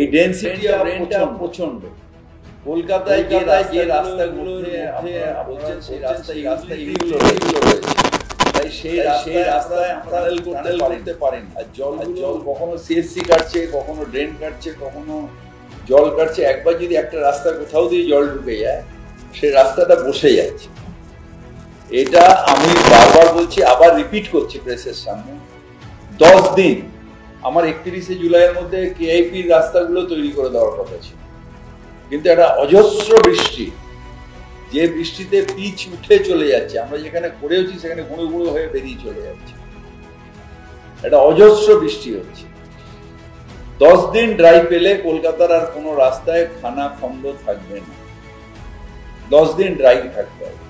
এই density of রেনটা প্রচন্ড। কলকাতায় যে রাস্তাগুলো বলছেন সেই রাস্তা এইগুলো রয়েছে, তাই সেই রাস্তায় আমরা করতে পারেন। আর জল কখনো সিএসসি কাটছে, কখনো ড্রেন কাটছে, কখনো জল কাটছে। একবার যদি একটা রাস্তা কোথাও দিয়ে জল ঢুকে যায়, সেই রাস্তাটা বসে যাচ্ছে। এটা আমি বারবার বলছি, আবার রিপিট করছি প্রেসের সামনে, 10 দিন আমার 31শে জুলাইয়ের মধ্যে কেআইপির রাস্তাগুলো তৈরি করে দেওয়ার কথা ছিল, কিন্তু একটা অজস্র বৃষ্টি, যে বৃষ্টিতে পিচ উঠে চলে যাচ্ছে, আমরা যেখানে করেওছি সেখানে গুঁড়ো গুঁড়ো হয়ে বেরিয়ে চলে যাচ্ছে, একটা অজস্র বৃষ্টি হচ্ছে। 10 দিন ড্রাই পেলে কলকাতার আর কোনো রাস্তায় খানা খন্ড থাকবে না, 10 দিন ড্রাই থাকতে হবে।